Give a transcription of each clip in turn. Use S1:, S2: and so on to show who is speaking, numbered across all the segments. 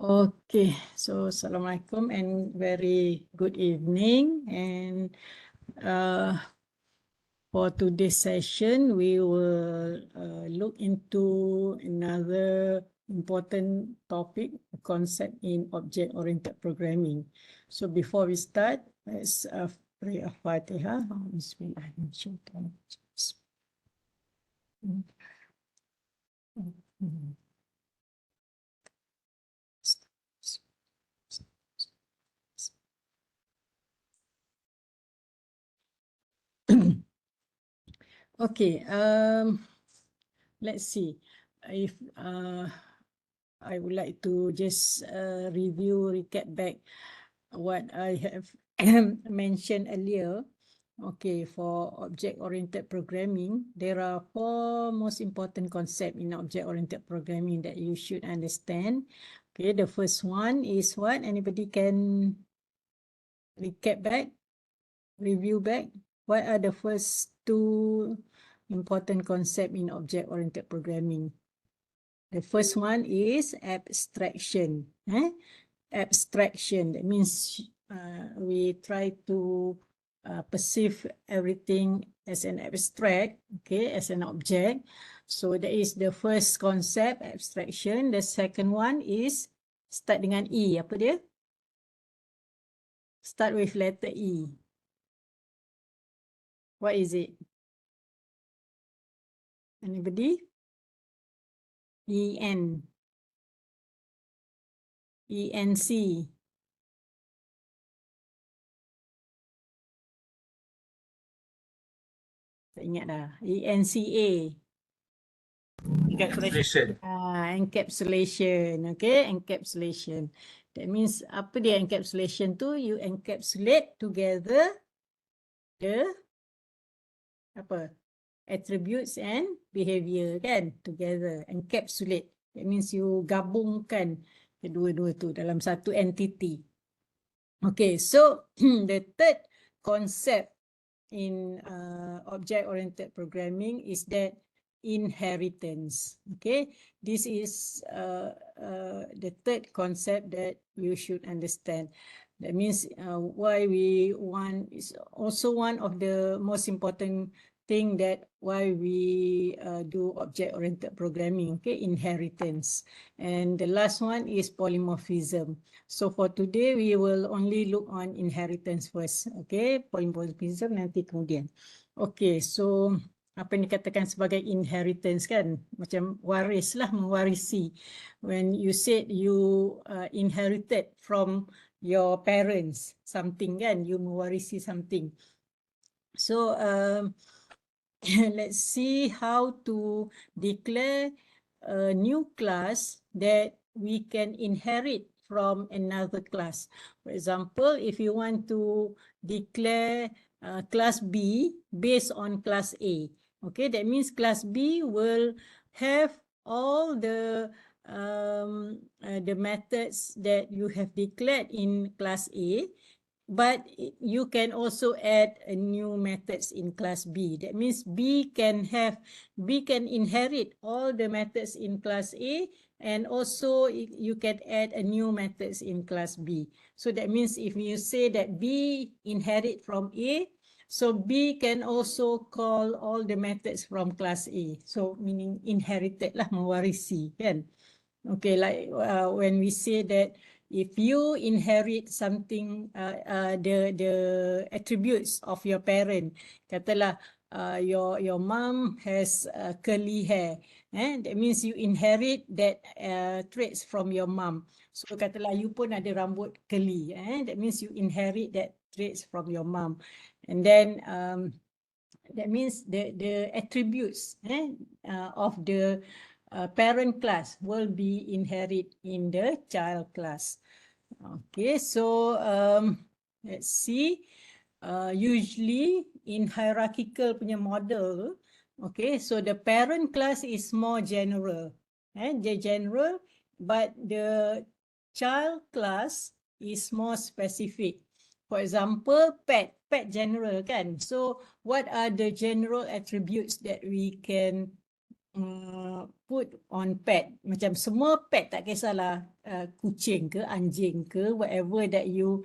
S1: Okay, so Assalamualaikum and very good evening. And for today's session, we will look into another important topic, concept in object-oriented programming. So before we start, let's pray a Fatiha. Bismillahirrahmanirrahim. Okay, let's see. If I would like to just recap back what I have mentioned earlier. Okay, for object-oriented programming, there are 4 most important concepts in object-oriented programming that you should understand. Okay, the first one is what? Anybody can recap back, review back? What are the first 2 important concepts in object-oriented programming? The first one is abstraction. Abstraction, that means we try to perceive everything as an abstract, okay, as an object. So that is the first concept, abstraction. The second one is start dengan E. Apa dia? Start with letter E. What is it? Anybody? EN. ENC. Tak ingat dah. ENCA.
S2: Encapsulation.
S1: Encapsulation. Okay, encapsulation. That means apa dia encapsulation tu? You encapsulate together the apa? Attributes and behavior kan? Together. Encapsulate. That means you gabungkan kedua-dua tu dalam satu entity. Okay, so the third concept in object-oriented programming is that inheritance. Okay, this is the third concept that you should understand. That means why we want is also one of the most important thing that why we do object-oriented programming. Okay, inheritance. And the last one is polymorphism. So for today, we will only look on inheritance first. Okay, polymorphism nanti kemudian. Okay, so apa yang dikatakan sebagai inheritance kan? Macam waris lah, mewarisi. When you said you inherited from your parents something kan? You mewarisi something. So let's see how to declare a new class that we can inherit from another class. For example, if you want to declare class B based on class A, okay, that means class B will have all the methods that you have declared in class A, but you can also add a new methods in class B. That means B can inherit all the methods in class A, and also you can add a new methods in class B. So that means if you say that B inherit from A, so B can also call all the methods from class A. So meaning inherited lah, mewarisi kan. Okay, like when we say that if you inherit something, the attributes of your parent, katalah your mom has curly hair, that means you inherit that traits from your mom. So katalah you pun ada rambut curly, that means you inherit that traits from your mom. And then that means the attributes of the parent class will be inherit in the child class. Okay, so let's see. Usually in hierarchical punya model, okay, so the parent class is more general, the general, but the child class is more specific. For example, pet general kan. So what are the general attributes that we can put on pet. Macam semua pet, tak kisahlah kucing ke, anjing ke, whatever that you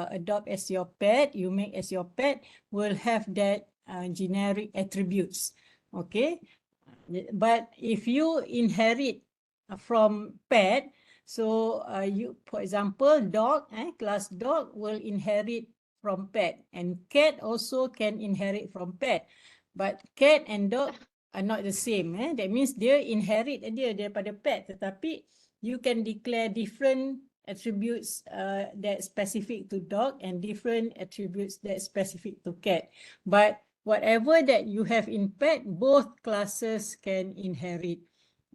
S1: adopt as your pet, you make as your pet, will have that generic attributes. Okay. But if you inherit from pet, so you, for example, dog, class dog will inherit from pet, and cat also can inherit from pet. But cat and dog are not the same. That means dia inherit dia daripada pet, tetapi you can declare different attributes that specific to dog and different attributes that specific to cat. But whatever that you have in pet, both classes can inherit.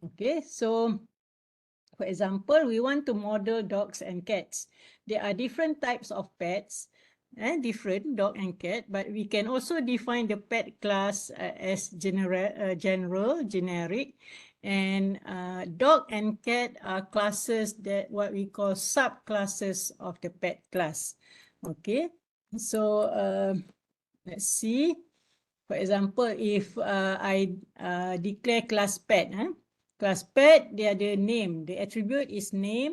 S1: Okay, so for example, we want to model dogs and cats. There are different types of pets, different dog and cat, but we can also define the pet class as general, generic, and dog and cat are classes that what we call subclasses of the pet class. Okay, so let's see. For example, if I declare class pet, class pet, dia ada name. The attribute is name,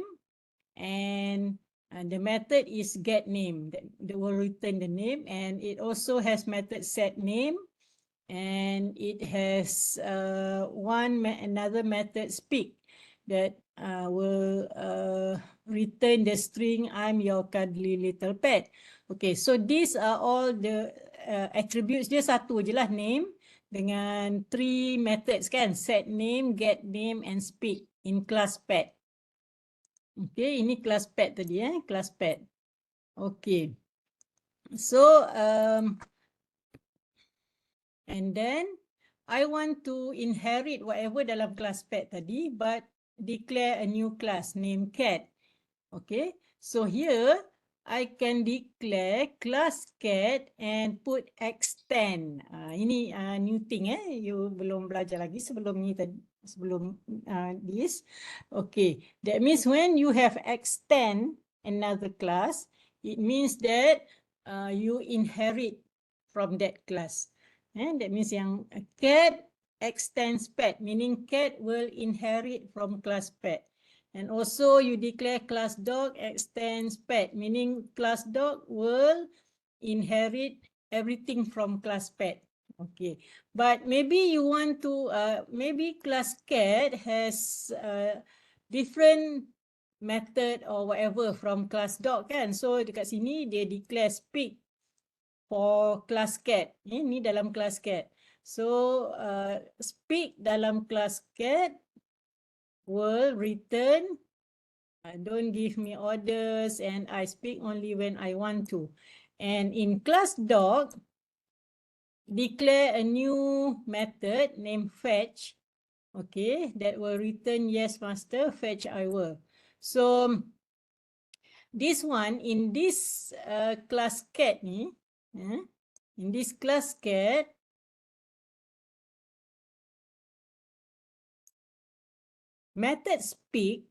S1: and the method is get name. That will return the name, and it also has method set name, and it has another method speak that will return the string I'm your cuddly little pet. Okay, so these are all the attributes. Dia satu je lah, name, dengan 3 methods kan, set name, get name, and speak in class pet. Okay, ini class pet tadi, class pet. Okay, so and then I want to inherit whatever dalam class pet tadi, but declare a new class named cat. Okay, so here I can declare class cat and put extend. Ini new thing, you belum belajar lagi sebelum ni tadi, sebelum this. Okay, that means when you have extend another class, it means that you inherit from that class. That means yang cat extends pet, meaning cat will inherit from class pet. And also you declare class dog extends pet, meaning class dog will inherit everything from class pet. Okay, but maybe you want to, maybe class cat has different method or whatever from class dog kan. So dekat sini dia declare speak for class cat. Ini dalam class cat. So speak dalam class cat will return don't give me orders, and I speak only when I want to. And in class dog, declare a new method named fetch. Okay, that will return yes master, fetch I will. So this one in this class cat ni, in this class cat, method speak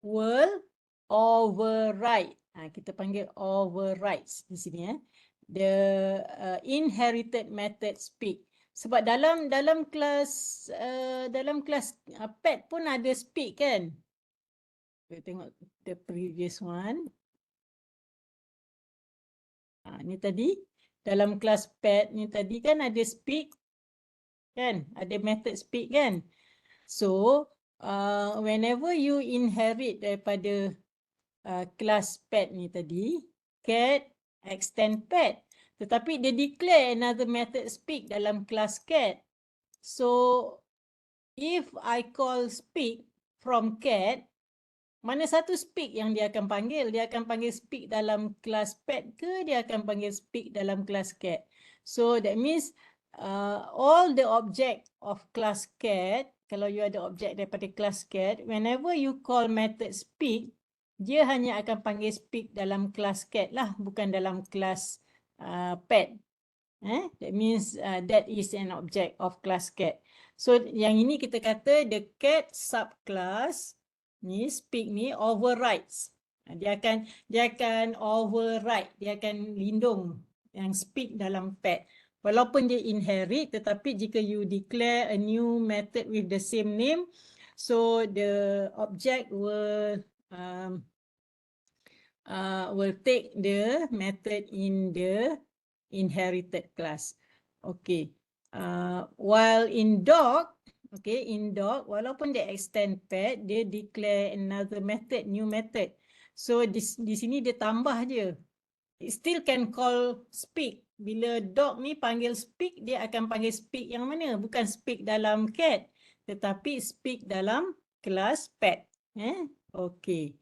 S1: will override. Kita panggil overrides di sini, the inherited method speak. Sebab dalam kelas pet pun ada speak kan. Kita tengok the previous one. Ni tadi dalam kelas pet ni tadi kan ada speak kan, ada method speak kan. So whenever you inherit daripada kelas pet ni tadi, cat extend pet, tetapi dia declare another method speak dalam kelas cat. So if I call speak from cat, mana satu speak yang dia akan panggil? Dia akan panggil speak dalam kelas pet ke dia akan panggil speak dalam kelas cat? So that means all the object of class cat, kalau you ada objek daripada kelas cat, whenever you call method speak, dia hanya akan panggil speak dalam kelas cat lah, bukan dalam kelas pet. That means that is an object of class cat. So yang ini kita kata the cat subclass ni, speak ni overrides. Dia akan override, dia akan lindung yang speak dalam pet. Walaupun dia inherit, tetapi jika you declare a new method with the same name, so the object will take the method in the inherited class. Okay. While in dog, okay, in dog, walaupun dia extend pet, dia declare another method, new method. So di sini dia tambah je. It still can call speak. Bila dog ni panggil speak, dia akan panggil speak yang mana? Bukan speak dalam cat, tetapi speak dalam kelas pet. Okay.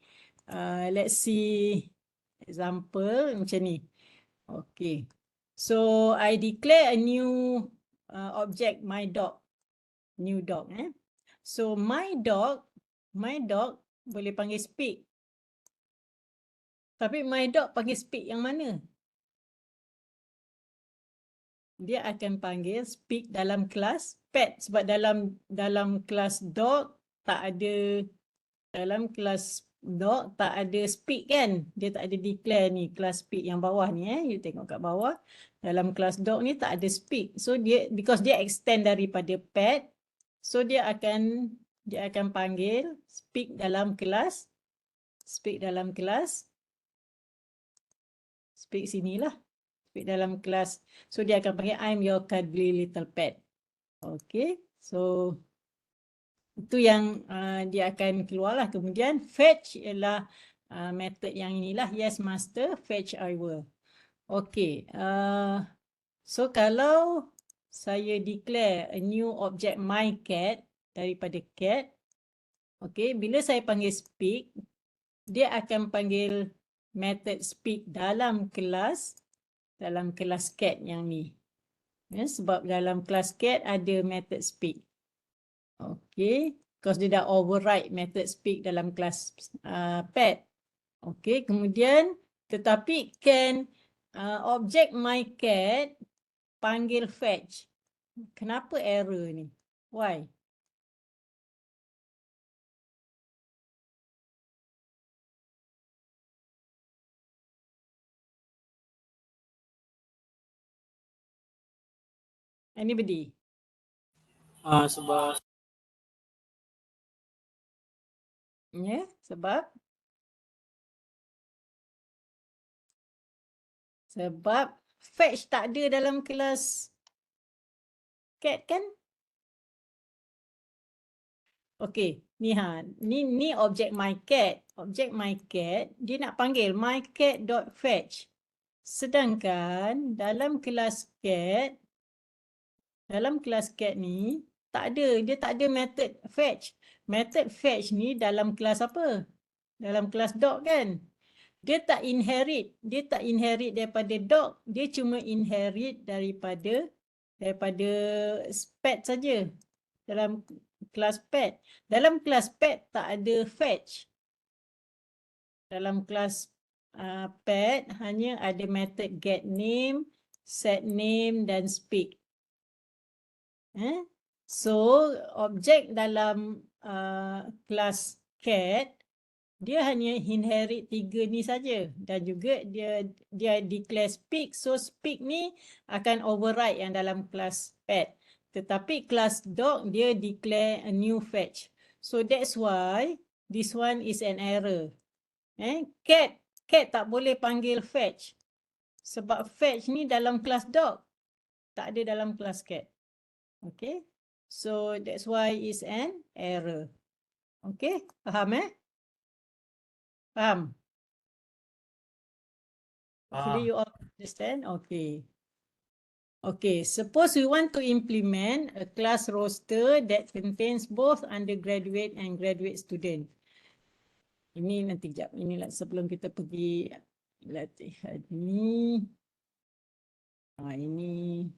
S1: Let's see example macam ni. Okay. So I declare a new object, my dog. New dog. So my dog boleh panggil speak. Tapi my dog panggil speak yang mana? Dia akan panggil speak dalam kelas pet, sebab dalam kelas dog tak ada, dalam kelas dog tak ada speak kan, dia tak ada declare ni kelas speak yang bawah ni. You tengok kat bawah, dalam kelas dog ni tak ada speak. So dia, because dia extend daripada pet, so dia akan panggil speak dalam kelas, speak sinilah, speak dalam kelas. So dia akan panggil I'm your cuddly little pet. Okay, so itu yang dia akan keluarlah. Kemudian fetch ialah method yang inilah. Yes master, fetch I will. Okay, so kalau saya declare a new object my cat daripada cat, okay, bila saya panggil speak, dia akan panggil method speak dalam kelas cat yang ni. Sebab dalam kelas cat ada method speak. Okay, because dia dah override method speak dalam kelas pet. Okay, kemudian tetapi can object my cat panggil fetch. Kenapa error ni? Why? Anybody?
S2: Sebab
S1: Sebab fetch tak ada dalam kelas cat kan? Okay, ni object my cat. Object my cat, dia nak panggil my cat dot fetch. Sedangkan dalam kelas cat ni tak ada, dia tak ada method fetch. Method fetch ni dalam kelas apa? Dalam kelas dog kan? Dia tak inherit daripada dog, dia cuma inherit daripada pet saja. Dalam kelas pet. Dalam kelas pet tak ada fetch. Dalam kelas pet hanya ada method get name, set name dan speak. So objek dalam kelas cat dia hanya inherit 3 ni saja, dan juga dia declare speak, so speak ni akan override yang dalam kelas pet. Tetapi kelas dog dia declare a new fetch. So that's why this one is an error. Cat tak boleh panggil fetch sebab fetch ni dalam kelas dog, tak ada dalam kelas cat. Okay, so that's why it's an error. Okay, faham Faham? Hopefully you all understand. Okay. Okay, suppose we want to implement a class roster that contains both undergraduate and graduate student. Ini nanti jap. Inilah sebelum kita pergi latihan ni. Ini.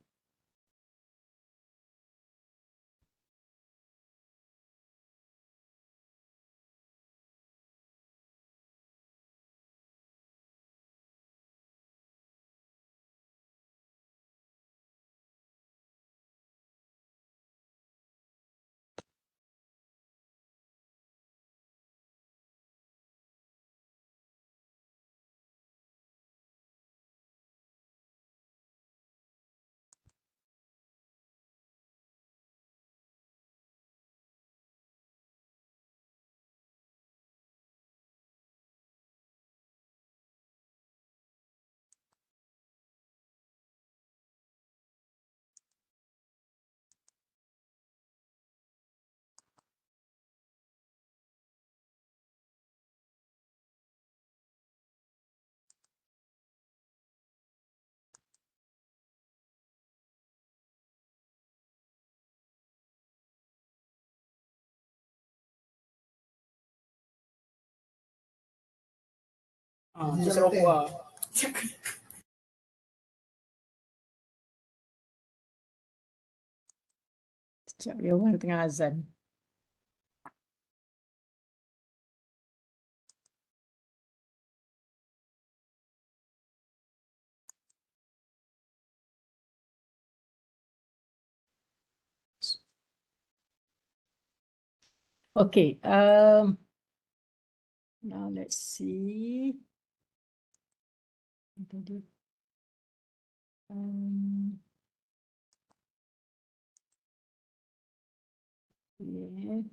S2: Serokok.
S1: Sekejap, ya, orang tengah azan. Okay, now let's see. Yeah.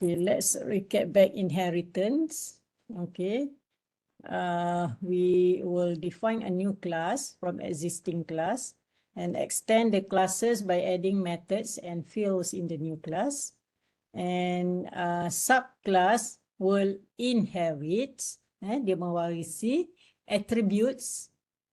S1: Okay, let's recap back inheritance. Okay. We will define a new class from existing class and extend the classes by adding methods and fields in the new class. And subclass will inherit, dia mewarisi attributes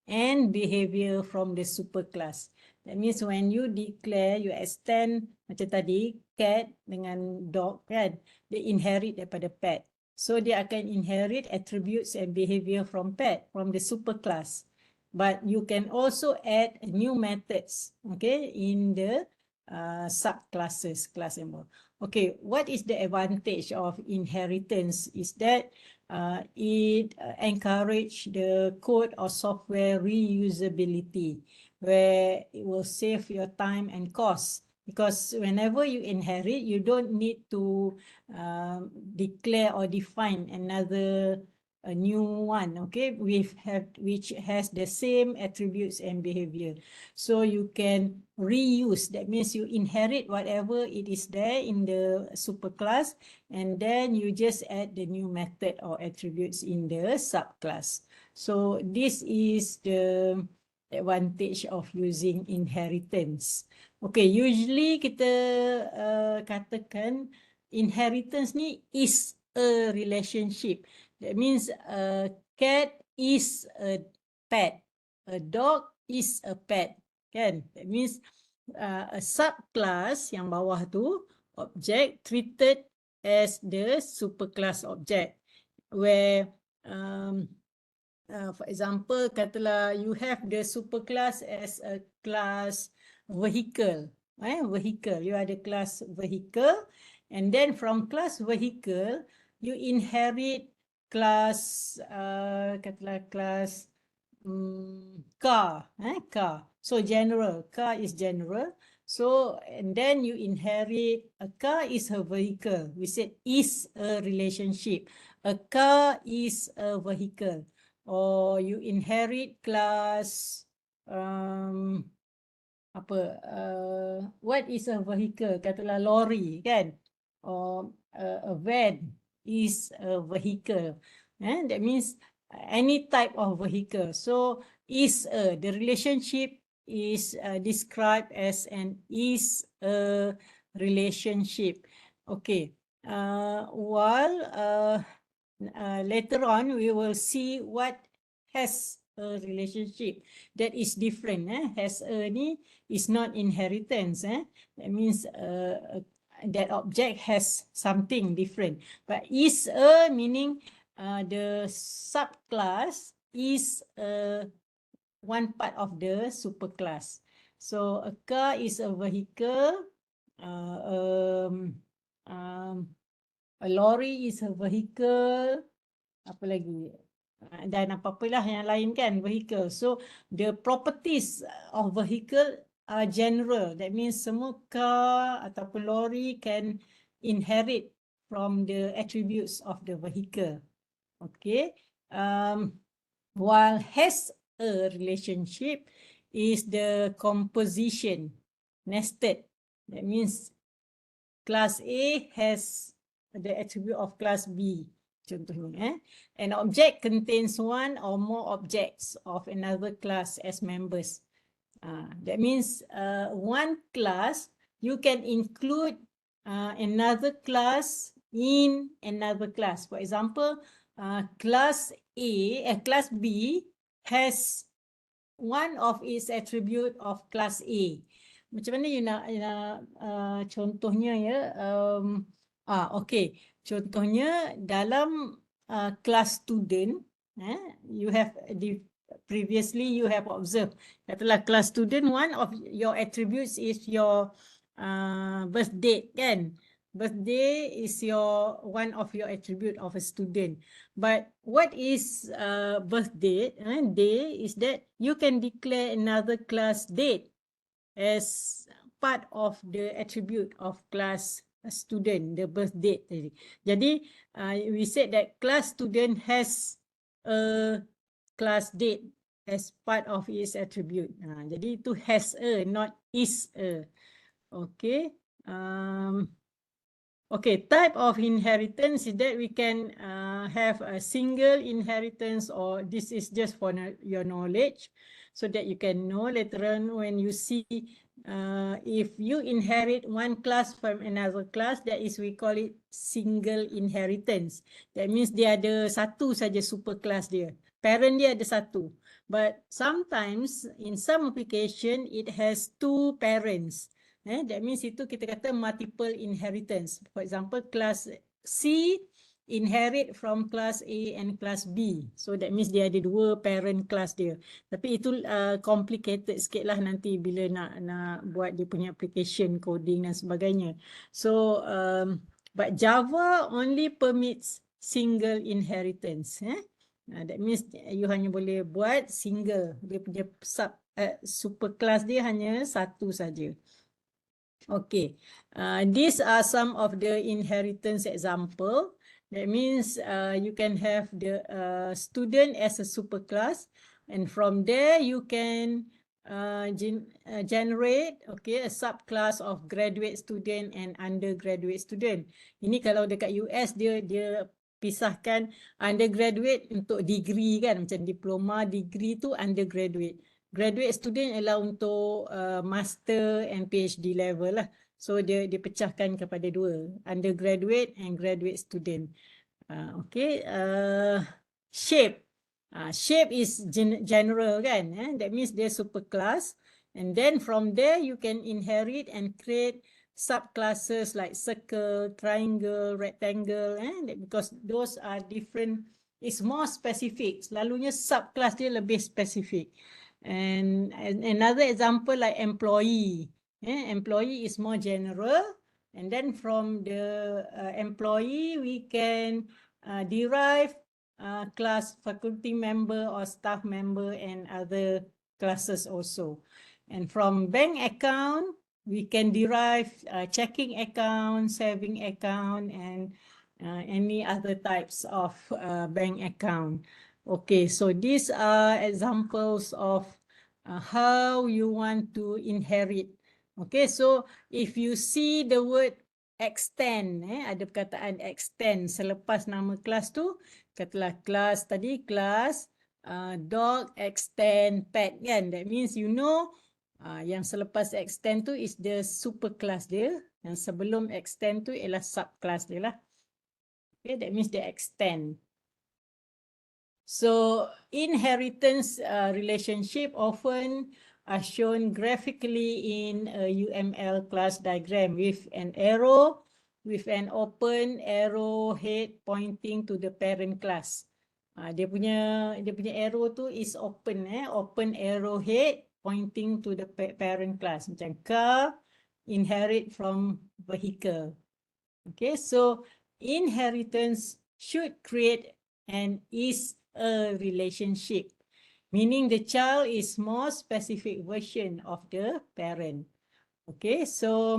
S1: and behavior from the superclass. That means when you declare, you extend macam tadi, cat dengan dog kan, dia inherit daripada pet. So dia akan inherit attributes and behavior from pet, from the superclass. But you can also add new methods, okay, in the subclasses, class number. Okay, what is the advantage of inheritance is that it encourage the code or software reusability, where it will save your time and cost. Because whenever you inherit, you don't need to declare or define another a new one, okay, which has the same attributes and behavior. So you can reuse, that means you inherit whatever it is there in the superclass, and then you just add the new method or attributes in the subclass. So this is the advantage of using inheritance. Okay, usually kita katakan inheritance ni is a relationship. That means a cat is a pet, a dog is a pet, kan? That means a subclass yang bawah tu object treated as the superclass object, where for example, katalah you have the superclass as a class vehicle, vehicle, you ada class vehicle, and then from class vehicle you inherit class katalah class car, car. So general, car is general. So and then you inherit a car is a vehicle. We said is a relationship. A car is a vehicle. Or you inherit class what is a vehicle? Katalah lorry, kan? Or a van is a vehicle. That means any type of vehicle. So is the relationship is described as an is a relationship. Okay. While later on we will see what has a relationship that is different. Has a ni is not inheritance. That means that object has something different. But is a meaning the subclass is one part of the superclass. So a car is a vehicle. A lorry is a vehicle. Apa lagi? Dan apa-apalah yang lain kan, vehicle. So the properties of vehicle are general. That means semua car ataupun lorry can inherit from the attributes of the vehicle. Okay. While has a relationship is the composition, nested. That means class A has the attribute of class B. Contohnya, an object contains one or more objects of another class as members. That means one class, you can include another class in another class. For example, class class B has one of its attribute of class A. Macam mana you nak contohnya ya? Okay. Contohnya dalam class student, you have previously you have observed. Katalah class student, one of your attributes is your birth date, kan? Birthday is one of your attribute of a student. But what is birth date? Day is that you can declare another class date as part of the attribute of class student, the birth date tadi. Jadi we said that class student has a class date as part of its attribute. Jadi itu has a, not is a. Okay. Okay, type of inheritance is that we can have a single inheritance, or this is just for your knowledge, so that you can know later on when you see if you inherit one class from another class, that is we call it single inheritance. That means dia ada satu saja super class dia. Parent dia ada satu. But sometimes in some application it has two parents. That means itu kita kata multiple inheritance. For example, class C inherit from class A and class B. So that means dia ada dua parent class dia. Tapi itu complicated sikit lah nanti bila nak buat dia punya application, coding dan sebagainya. So, but Java only permits single inheritance. That means you hanya boleh buat single. Dia punya super class dia hanya satu saja. Okay, these are some of the inheritance example. That means you can have the student as a superclass, and from there you can generate a subclass of graduate student and undergraduate student. Ini kalau dekat US dia pisahkan undergraduate untuk degree kan, macam diploma, degree tu undergraduate. Graduate student ialah untuk master and PhD level lah. So dia pecahkan kepada dua, undergraduate and graduate student. Okay, shape. Shape is general kan. That means dia super class. And then from there you can inherit and create subclasses like circle, triangle, rectangle. Because those are different, it's more specific. Selalunya subclass dia lebih specific. And another example like employee. Employee is more general, and then from the employee we can derive class faculty member or staff member and other classes also. And from bank account we can derive checking account, saving account, and any other types of bank account. Okay, so these are examples of how you want to inherit. Okay, so if you see the word extend, ada perkataan extend selepas nama kelas tu, katalah kelas tadi, kelas dog extend pet kan. That means you know yang selepas extend tu is the super class dia, yang sebelum extend tu ialah subclass dia lah. Okay, that means they extend. So inheritance relationship often are shown graphically in a UML class diagram with an arrow, with an open arrow head pointing to the parent class. Dia punya arrow tu is open, open arrow head pointing to the parent class. Macam car inherit from vehicle. Okay, so inheritance should create an is a relationship, meaning the child is more specific version of the parent. Okay, so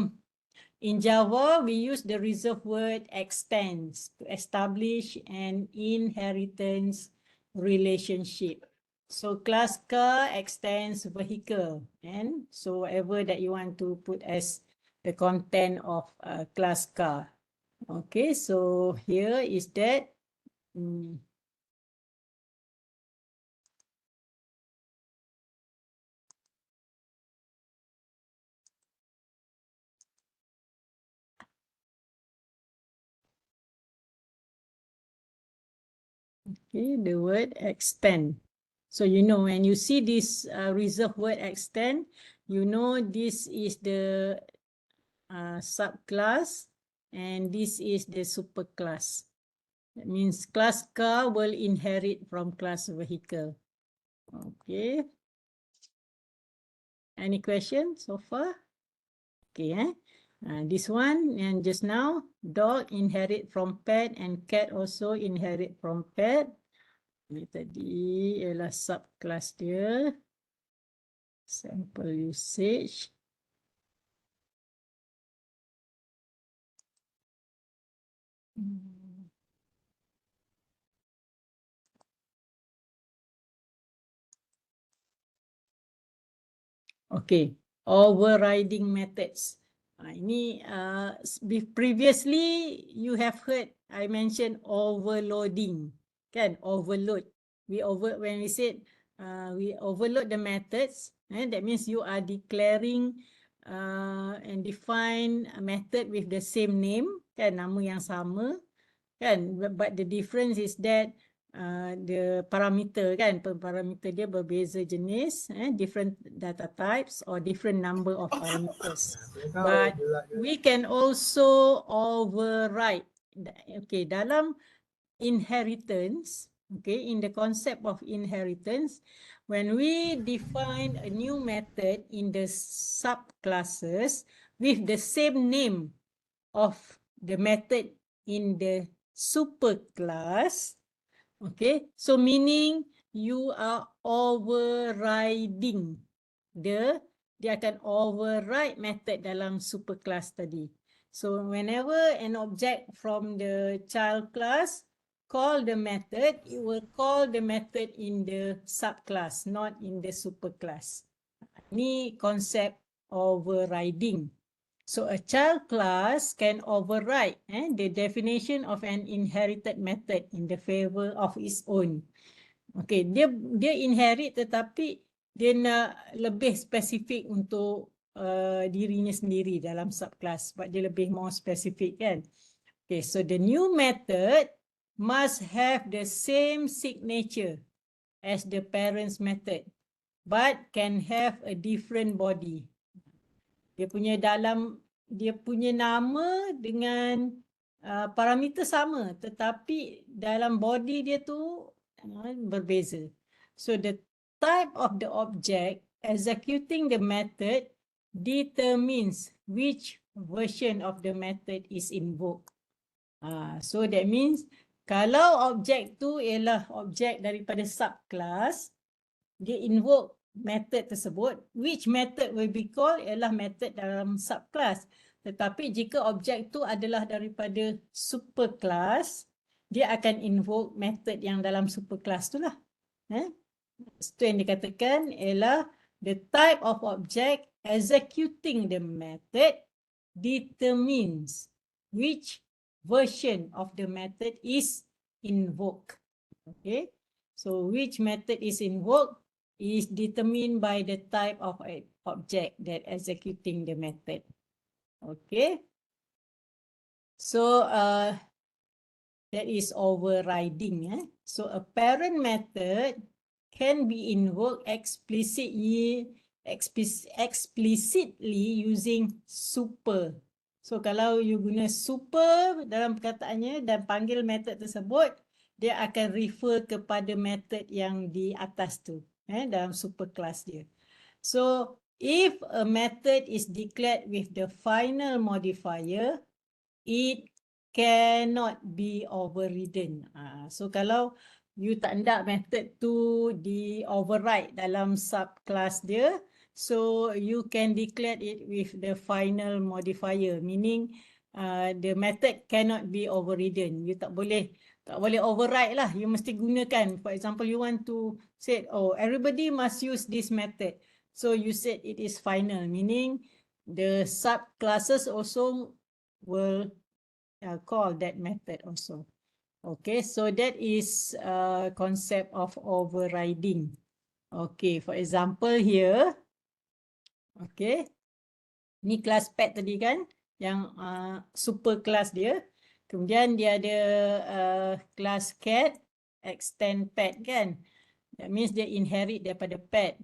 S1: in Java we use the reserved word extends to establish an inheritance relationship. So class car extends vehicle, and so whatever that you want to put as the content of class car. Okay, so here is that. Okay, the word extend. So you know when you see this reserved word extend, you know this is the subclass and this is the superclass. That means class car will inherit from class vehicle. Okay. Any questions so far? Okay, this one and just now, dog inherit from pet and cat also inherit from pet. Ini tadi ialah subclass dia. Sample usage. Okay, overriding methods. Ini previously you have heard I mentioned overloading, kan? Overload. When we said we overload the methods, that means you are declaring and define a method with the same name, kan? Nama yang sama, kan? But the difference is that the parameter, kan, parameter dia berbeza jenis, different data types or different number of parameters. But we can also override. Okay, dalam inheritance, okay, in the concept of inheritance, when we define a new method in the subclasses with the same name of the method in the superclass, okay, so meaning you are overriding dia akan override method dalam superclass tadi. So whenever an object from the child class call the method, it will call the method in the subclass, not in the superclass. Ini konsep overriding. So a child class can override the definition of an inherited method in the favor of its own. Okay, dia inherit tetapi dia nak lebih spesifik untuk dirinya sendiri dalam subclass sebab dia lebih more spesifik, kan. Okay, so the new method must have the same signature as the parent's method but can have a different body. Dia punya nama dengan parameter sama tetapi dalam body dia tu berbeza. So the type of the object executing the method determines which version of the method is invoked. So that means kalau objek tu ialah objek daripada subclass, dia invoke method tersebut, which method will be called ialah method dalam subclass. Tetapi jika objek tu adalah daripada superclass, dia akan invoke method yang dalam superclass tu lah. Itu yang dikatakan ialah the type of object executing the method determines which version of the method is invoked. Okay, so which method is invoked is determined by the type of object that executing the method. Okay, so that is overriding. So a parent method can be invoked explicitly using super. So kalau you guna super dalam perkataannya dan panggil method tersebut, dia akan refer kepada method yang di atas tu, dalam superclass dia. So if a method is declared with the final modifier, it cannot be overridden. So kalau you tak hendak method tu di override dalam subclass dia, so you can declare it with the final modifier, meaning the method cannot be overridden. You tak boleh override lah. You mesti gunakan. For example, you want to say, oh, everybody must use this method. So you said it is final, meaning the subclasses also will call that method also. Okay, so that is concept of overriding. Okay, for example here, okay, ni kelas pet tadi kan, yang super kelas dia. Kemudian dia ada kelas cat, extend pet kan. That means dia inherit daripada pet.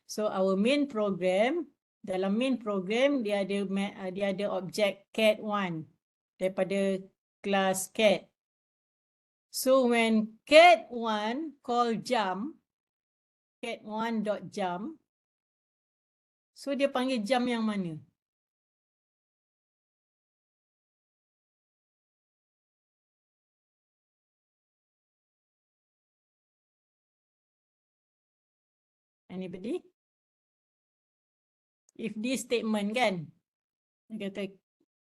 S1: So our main program, dalam main program dia ada objek cat1. daripada kelas cat. So when cat1 call jump, cat1.jump, so dia panggil jump yang mana? Anybody? If this statement kan, dia kata,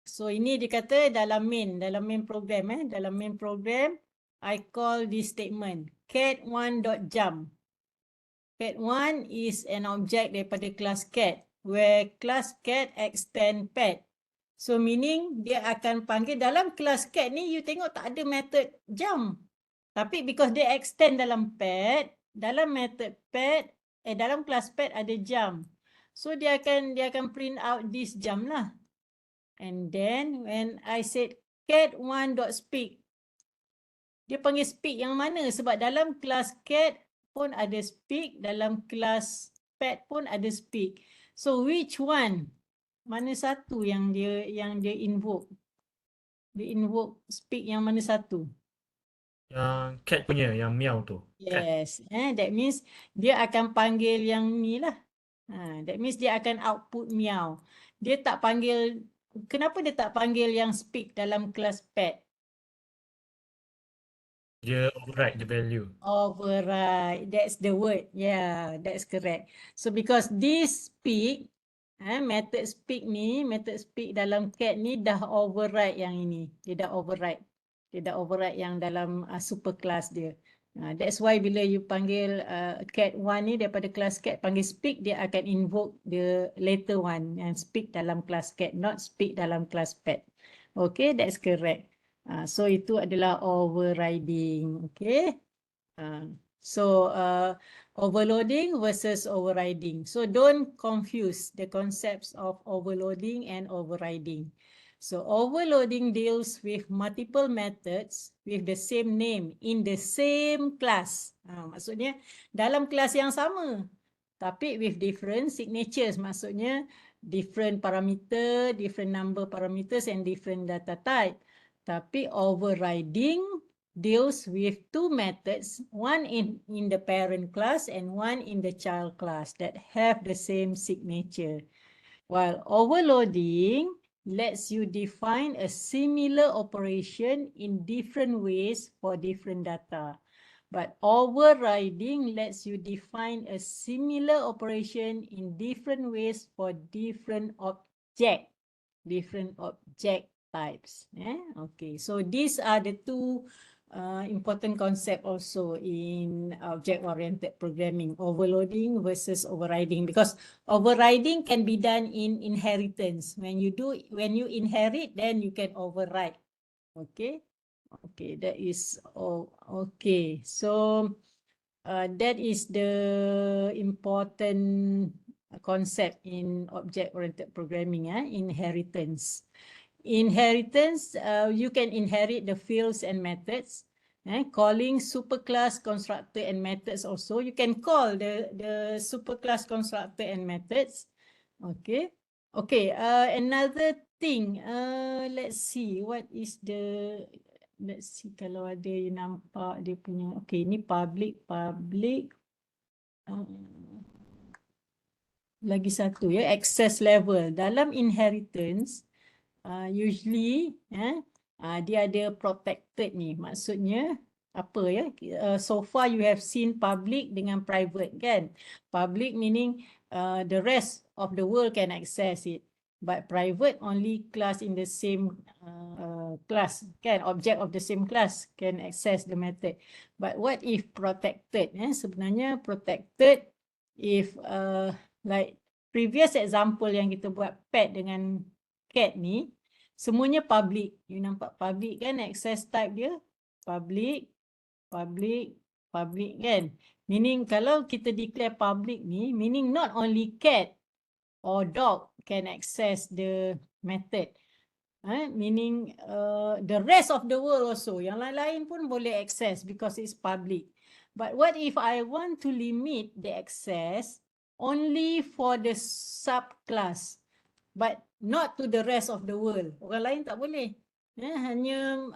S1: so ini dia kata dalam main program dalam main program, I call this statement cat1.jump. Cat1 is an object daripada kelas cat, where class cat extend pet. So meaning dia akan panggil dalam kelas cat ni, you tengok tak ada method jump. Tapi because dia extend dalam pet, dalam method pet, dalam kelas pet ada jump. So dia akan print out this jump lah. And then when I said cat1.speak, dia panggil speak yang mana? Sebab dalam kelas cat pun ada speak, dalam kelas pet pun ada speak. So which one? Mana satu yang dia invoke? Dia invoke speak yang mana satu?
S2: Yang cat punya, yang meow tu.
S1: Yes, that means dia akan panggil yang ni lah. That means dia akan output meow. Dia tak panggil, kenapa dia tak panggil yang speak dalam kelas pet?
S2: Dia override the value.
S1: Override, that's the word. Yeah, that's correct. So because this speak, method speak ni, method speak dalam cat ni dah override yang ini. Dia dah override. Dia dah override yang dalam super class dia. That's why bila you panggil cat1 ni daripada kelas cat panggil speak, dia akan invoke the later one and speak dalam kelas cat, not speak dalam kelas pet. Okay, that's correct. So itu adalah overriding. Okay. So overloading versus overriding. So don't confuse the concepts of overloading and overriding. So overloading deals with multiple methods with the same name in the same class. Maksudnya dalam kelas yang sama, tapi with different signatures. Maksudnya different parameter, different number parameters and different data type. Tapi overriding deals with two methods, one in the parent class and one in the child class that have the same signature. While overloading lets you define a similar operation in different ways for different data. But overriding lets you define a similar operation in different ways for different object types. Okay, so these are the two important concept also in object-oriented programming, overloading versus overriding, because overriding can be done in inheritance. When you inherit, then you can override. Okay, that is okay. So that is the important concept in object-oriented programming, inheritance. Inheritance, you can inherit the fields and methods. Calling superclass constructor and methods also. You can call the superclass constructor and methods. Okay. Okay, another thing. Let's see, what is the, let's see kalau ada you nampak dia punya. Okay, ni public. Lagi satu ya, access level. Dalam inheritance, usually dia ada protected ni, maksudnya apa ya, so far you have seen public dengan private kan. Public meaning the rest of the world can access it, but private only class in the same class kan, object of the same class can access the method. But what if protected? Sebenarnya protected if like previous example yang kita buat pet dengan cat ni, semuanya public. You nampak public kan, access type dia public kan. Meaning kalau kita declare public ni, meaning not only cat or dog can access the method. Meaning the rest of the world also, yang lain-lain pun boleh access because it's public. But what if I want to limit the access only for the subclass, but not to the rest of the world? Orang lain tak boleh. Hanya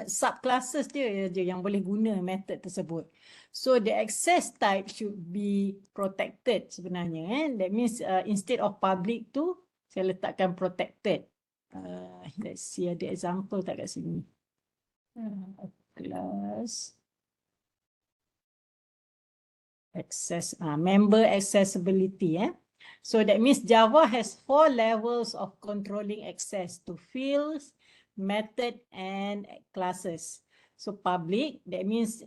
S1: subclasses dia je yang boleh guna method tersebut. So the access type should be protected sebenarnya. That means instead of public tu, saya letakkan protected. Let's see ada example tak kat sini. Class access, member accessibility. So that means Java has 4 levels of controlling access to fields, method, and classes. So public, that means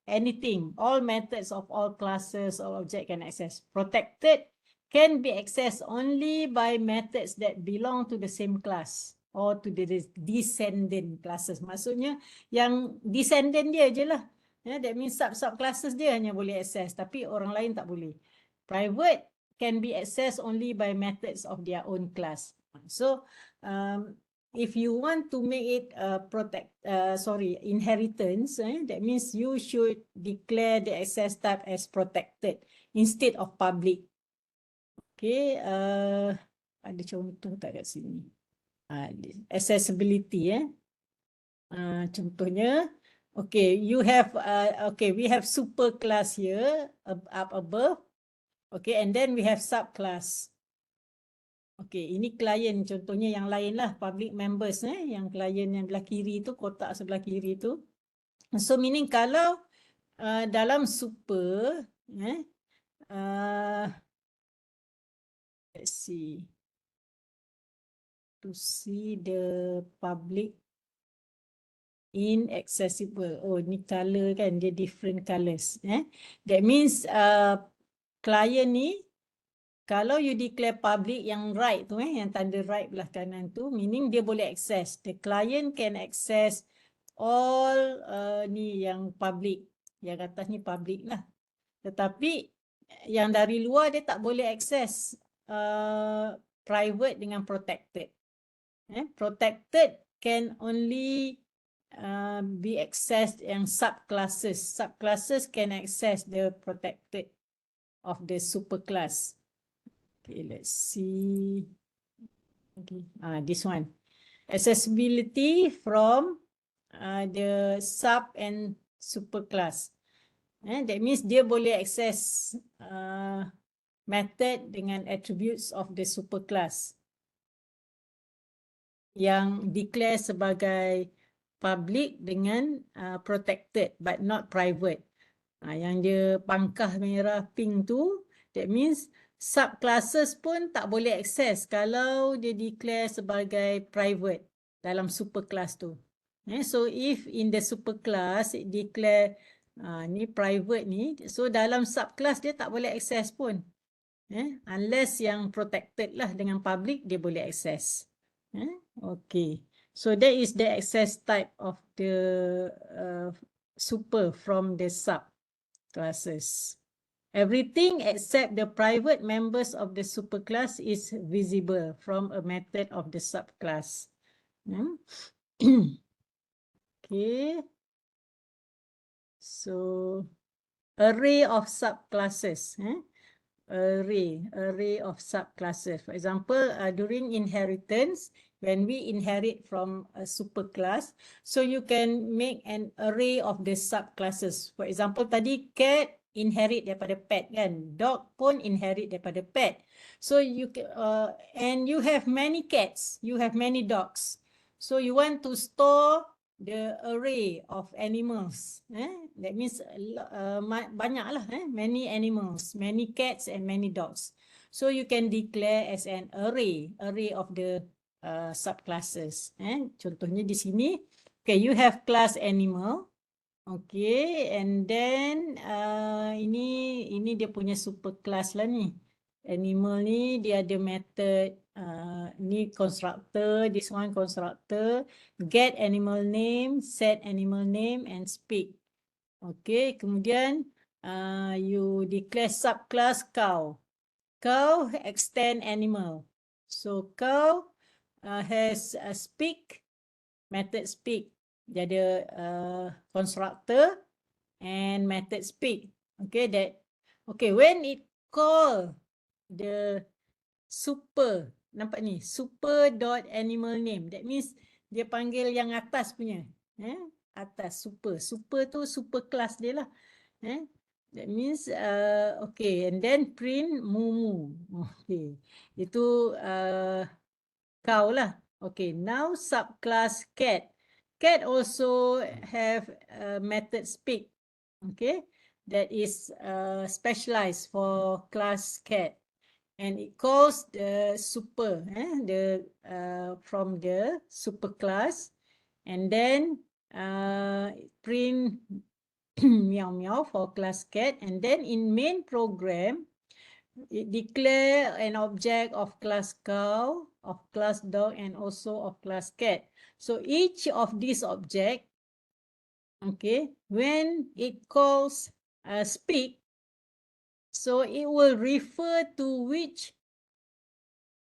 S1: anything, all methods of all classes or object can access. Protected can be accessed only by methods that belong to the same class or to the descendant classes. Maksudnya yang descendant dia je lah. That means sub classes dia hanya boleh access, tapi orang lain tak boleh. Private can be accessed only by methods of their own class. So if you want to make it inheritance, that means you should declare the access type as protected instead of public. Okay, ada contoh tak kat sini? Accessibility, contohnya, okay, you have, we have super class here, up above, okay, and then we have subclass. Okay, ini klien contohnya yang lain lah, public members, yang klien yang belah kiri tu, kotak sebelah kiri tu. So meaning kalau dalam super, let's see, to see the public inaccessible. Oh, ni color kan, dia different colors. That means client ni, kalau you declare public yang right tu, yang tanda right belah kanan tu, meaning dia boleh access. The client can access all ni yang public. Yang atas ni public lah. Tetapi yang dari luar dia tak boleh access private dengan protected. Protected can only be accessed yang subclasses. Subclasses can access the protected of the superclass. Okay, let's see. Okay, this one. Accessibility from the sub and superclass. That means dia boleh access method dengan attributes of the superclass yang declare sebagai public dengan protected but not private. Yang dia pangkah merah pink tu, that means subclasses pun tak boleh access kalau dia declare sebagai private dalam superclass tu. So if in the superclass it declare ni private ni, so dalam subclass dia tak boleh access pun. Unless yang protected lah dengan public dia boleh access. Okay. So that is the access type of the super from the sub classes. Everything except the private members of the superclass is visible from a method of the subclass. Okay. So array of subclasses. Array of subclasses. For example, during inheritance, when we inherit from a superclass, so you can make an array of the subclasses. For example, tadi cat inherit daripada pet kan, dog pun inherit daripada pet. So you and you have many cats, you have many dogs. So you want to store the array of animals. That means banyak lah, many animals, many cats and many dogs. So you can declare as an array of the subclasses. Contohnya di sini, okay, you have class animal, okay, and then ini dia punya superclass lah ni. Animal ni dia ada method ni constructor, this one constructor, get animal name, set animal name and speak. Okay, kemudian you declare subclass cow. Cow extend animal. So cow has a speak, method speak. Dia ada constructor and method speak. Okay, when it call the super nampak ni, super dot animal name. That means dia panggil yang atas punya. Atas super. Super tu super class dia lah. That means okay, and then print mumu. Okay. Itu cow lah. Okay, now subclass cat. Cat also have a method speak. Okay, that is specialized for class cat. And it calls the super, from the super class, and then print meow meow for class cat, and then in main program, it declare an object of class cow, of class dog, and also of class cat. So each of these object, okay, when it calls speak, so it will refer to which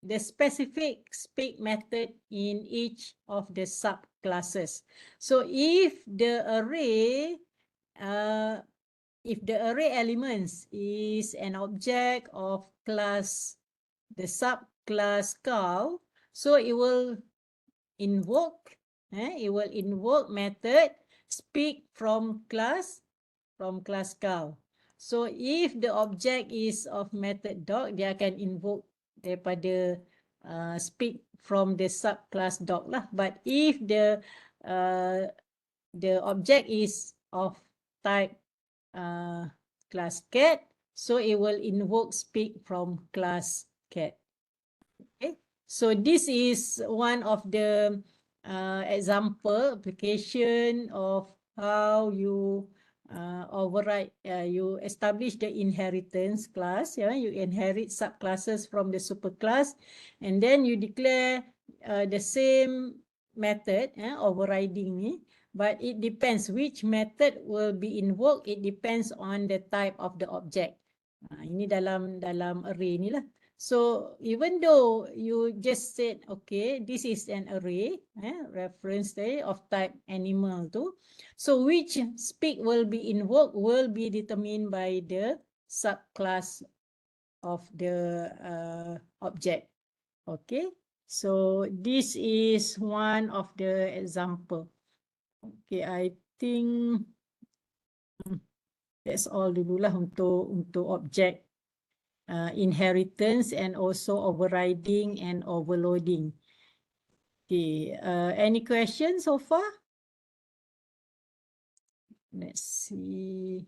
S1: the specific speak method in each of the subclasses. So if the array elements is an object of class, the subclass cow, so it will invoke method speak from class cow. So if the object is of method dog, dia akan invoke daripada speak from the subclass dog lah. But if the object is of type class cat, so it will invoke speak from class cat. Okay, so this is one of the example application of how you override, you establish the inheritance class. You inherit subclasses from the superclass, and then you declare the same method, overriding. But it depends which method will be invoked. It depends on the type of the object. Ini dalam array ni lah. So even though you just said, okay, this is an array, reference there of type animal too. So which speak will be invoked will be determined by the subclass of the object. Okay, so this is one of the example. Okay, I think that's all dululah untuk object inheritance and also overriding and overloading. Okay, any questions so far? Let's see.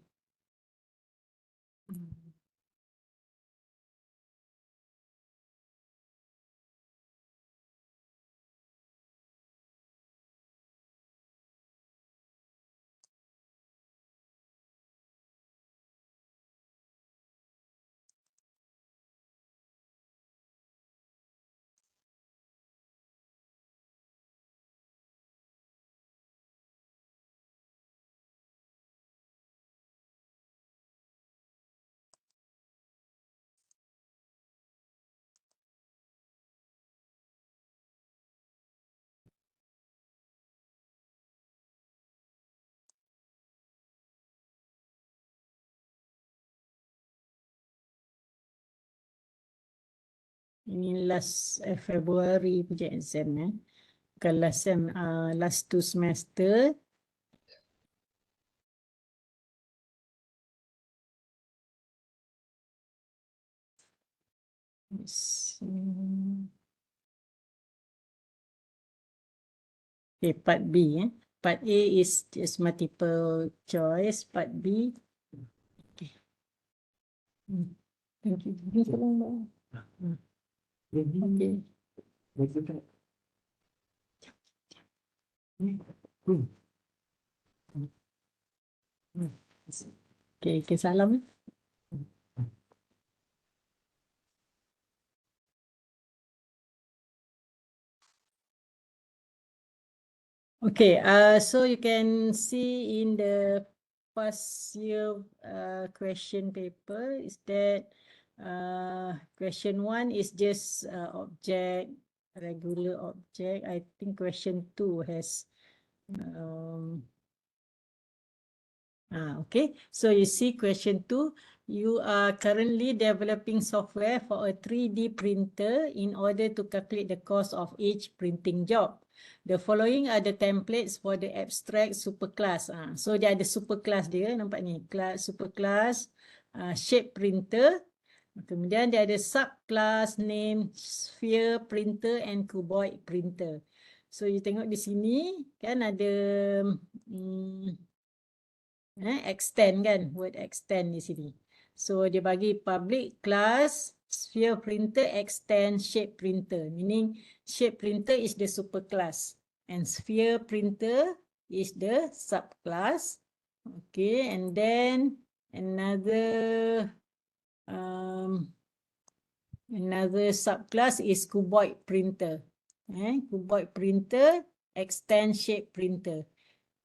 S1: Ini last February punya exam. Bukan last sem, last 2 semester. Okay, part B. Part A is just multiple choice. Part B. Okay. Thank you. Okay. Okay, salam. Okay, so you can see in the past year question paper is that question 1 is just object, regular object. I think question 2 has okay, so you see question 2, you are currently developing software for a 3D printer in order to calculate the cost of each printing job. The following are the templates for the abstract superclass. So dia ada superclass dia, nampak ni, class superclass shape printer. Kemudian dia ada subclass name sphere printer and cuboid printer. So you tengok di sini kan ada extend kan, word extend di sini. So dia bagi public class sphere printer extend shape printer, meaning shape printer is the superclass and sphere printer is the subclass. Okay, and then another subclass is cuboid printer. Cuboid printer extend shape printer.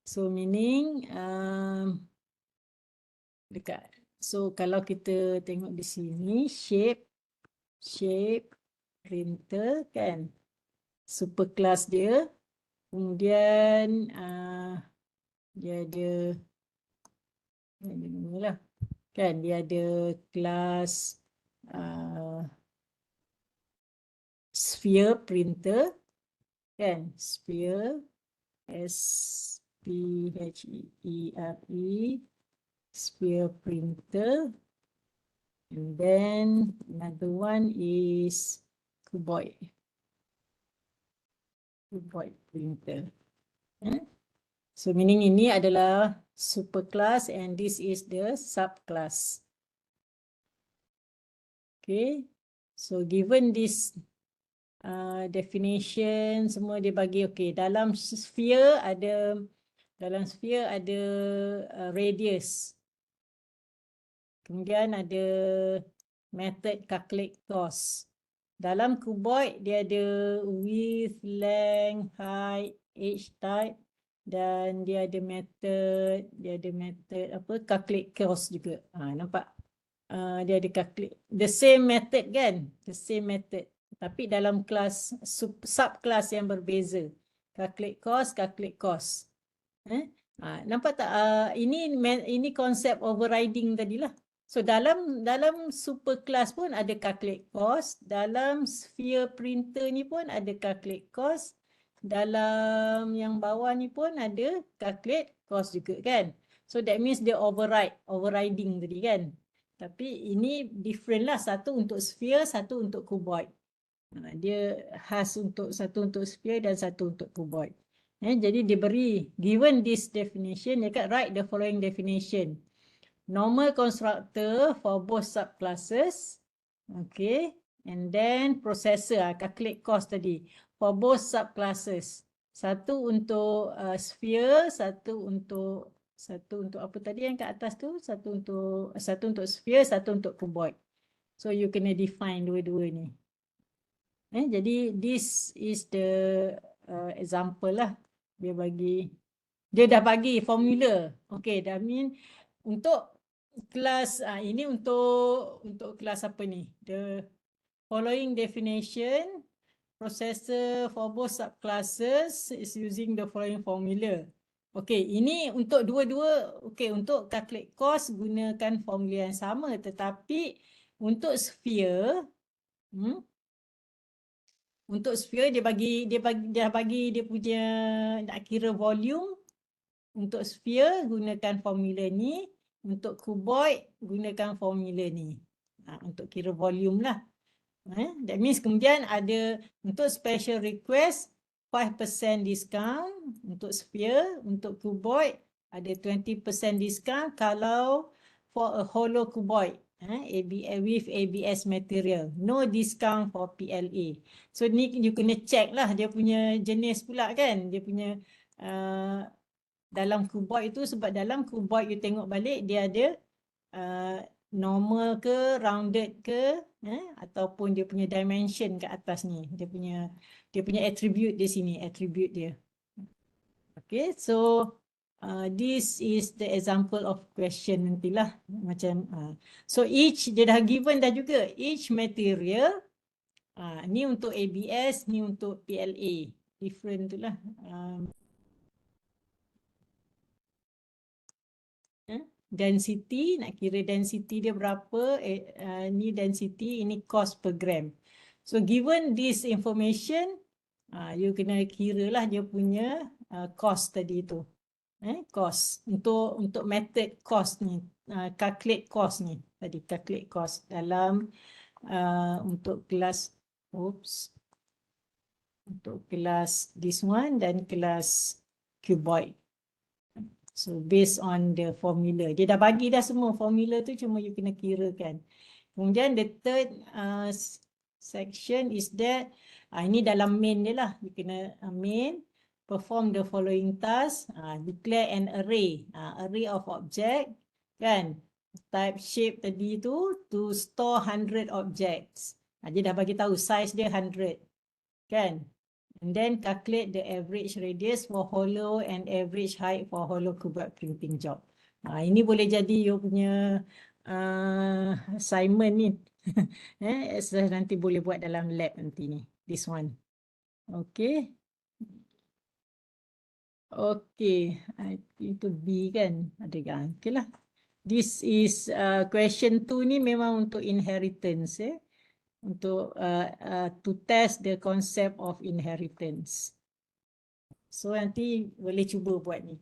S1: So meaning dekat. So kalau kita tengok di sini shape printer kan, superclass dia. Kemudian dia ada lah kan, dia ada kelas sphere printer kan, sphere S-P-H-E-R-E sphere printer, and then another one is cuboid printer. So meaning ini adalah superclass and this is the subclass. Okay, so given this definition semua dia bagi, okay, dalam sphere ada radius. Kemudian ada method calculate cost. Dalam cuboid dia ada width, length, height, age type, dan dia ada method apa, calculate cost juga. Nampak? Dia ada calculate the same method kan? The same method. Tapi dalam kelas subclass yang berbeza. Calculate cost. Nampak tak? Ini konsep overriding tadilah. So dalam superclass pun ada calculate cost, dalam sphere printer ni pun ada calculate cost, dalam yang bawah ni pun ada calculate cost juga kan. So that means dia overriding tadi kan. Tapi ini different lah, satu untuk sphere, satu untuk cuboid. Dia khas satu untuk sphere dan satu untuk cuboid. Jadi dia beri, given this definition, dia kata write the following definition. Normal constructor for both subclasses. Okay. And then processor, calculate cost tadi. For both subclasses. Satu untuk sphere, satu untuk apa tadi yang kat atas tu? Satu untuk sphere, satu untuk cuboid. So you kena define dua-dua ni. Jadi this is the example lah. Dia dah bagi formula. Okay, that mean untuk kelas ini untuk kelas apa ni? The following definition, processor for both subclasses is using the following formula. Okay, ini untuk dua-dua. Okay, untuk calculate cost gunakan formula yang sama, tetapi untuk sphere, dia bagi dia punya nak kira volume. Untuk sphere gunakan formula ni. Untuk cuboid gunakan formula ni. Untuk kira volume lah. That means kemudian ada untuk special request 5% discount untuk sphere. Untuk cuboid ada 20% discount kalau for a hollow cuboid. With ABS material. No discount for PLA. So ni you kena check lah dia punya jenis pula kan. Dia punya dalam cuboid itu, sebab dalam cuboid you tengok balik dia ada normal ke, rounded ke, ataupun dia punya dimension kat atas ni. Dia punya attribute di sini, attribute dia. Okay, so this is the example of question nantilah macam so each dia dah given dah juga each material ni untuk ABS, ni untuk PLA, different tu lah. density, nak kira density dia berapa, ni density, ini cost per gram. So given this information, you kena kira lah dia punya cost tadi tu. Cost untuk method cost ni, calculate cost ni tadi, calculate cost dalam untuk kelas untuk kelas this one dan kelas cuboid. So based on the formula, dia dah bagi dah semua formula tu, cuma you kena kira kan. Kemudian the third section is that ini dalam main dia lah, you kena main. Perform the following task, declare an array, array of object, kan? Type shape tadi tu to store 100 objects. Dia dah bagi tahu size dia 100, kan? And then calculate the average radius for hollow and average height for hollow cuboid printing job. Ini boleh jadi you punya assignment ni. Nanti boleh buat dalam lab nanti ni. This one. Okay. Okay, itu B kan, ada kan? Okay lah. This is question 2 ni memang untuk inheritance, untuk to test the concept of inheritance. So nanti boleh cuba buat ni.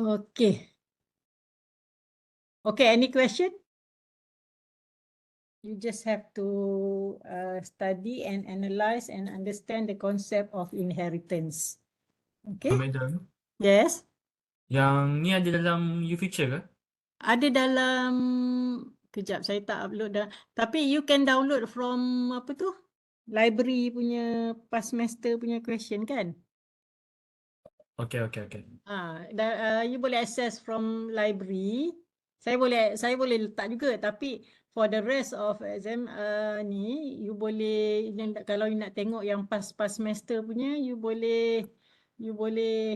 S1: Okay. Okay, any question? You just have to study and analyze and understand the concept of inheritance. Okay?
S2: Madam,
S1: Yes.
S2: yang ni ada dalam U-Feature ke?
S1: Ada dalam, kejap saya tak upload dah. Tapi you can download from apa tu? Library punya past semester punya question kan?
S2: Okay.
S1: You boleh access from library. Saya boleh letak juga, tapi for the rest of exam ni you boleh, kalau you nak tengok yang past semester punya, you boleh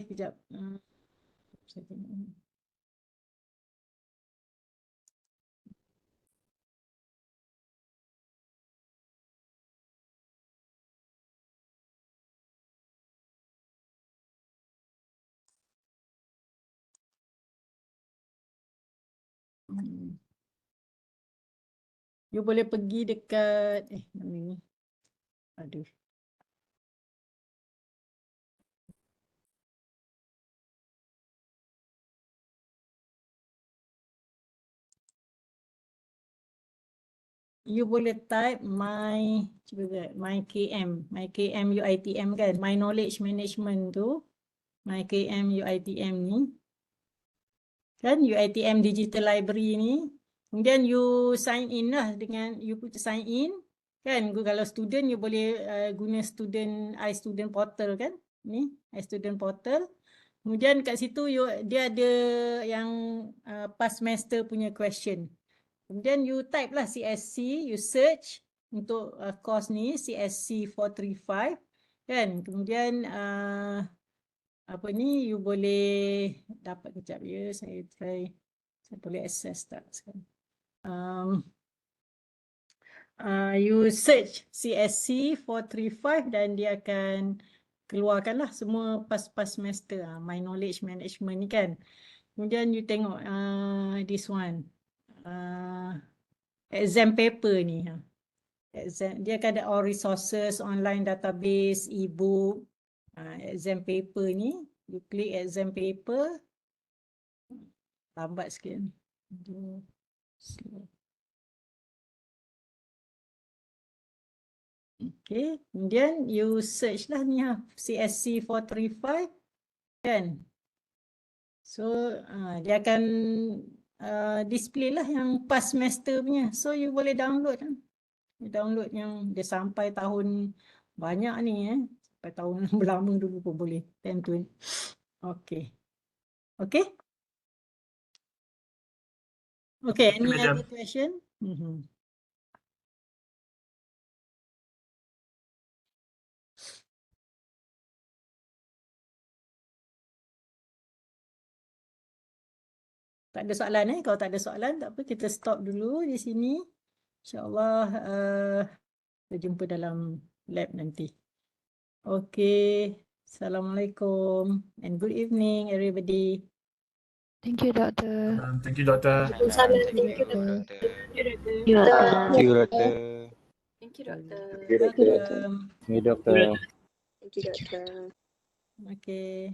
S1: kejap. Saya tengok. You boleh pergi dekat ni. Aduh. You boleh type my KM UITM kan, my knowledge management tu, my KM UITM ni. Kan UITM Digital Library ni. Kemudian you sign in lah dengan, you put sign in. Kan, kalau student you boleh guna iStudent portal kan. Ni, iStudent portal. Kemudian kat situ dia ada yang past semester punya question. Kemudian you type lah CSC, you search untuk course ni, CSC 435. Kan, kemudian apa ni, you boleh dapat kejap ya, saya try, saya boleh access tak sekarang. You search CSC 435 dan dia akan keluarkanlah semua past semester, my knowledge management ni kan. Kemudian you tengok this one, exam paper ni. Dia akan ada all resources, online database, e-book. Exam paper ni, you klik exam paper. Lambat sikit. Okay, kemudian you search lah ni CSC 435 kan. So dia akan display lah yang past semester punya. So you boleh download kan. Download yang dia sampai tahun banyak ni sampai tahun lama dulu pun boleh. 10 to 20. Okay. Okay. Okay, any other question? Tak ada soalan Kalau tak ada soalan, tak apa, kita stop dulu di sini. InsyaAllah kita jumpa dalam lab nanti. Okay. Assalamualaikum and good evening everybody.
S3: Thank you, Doctor.
S2: Thank you, Doctor.
S4: Waalaikumsalam.
S3: Thank you,
S4: Thank you,
S3: Doctor.
S4: doktor.
S5: Thank you, Doctor.
S4: Thank you, doktor.
S1: Welcome.
S5: Thank you, Doctor.
S4: Thank you, doktor.
S1: Okay.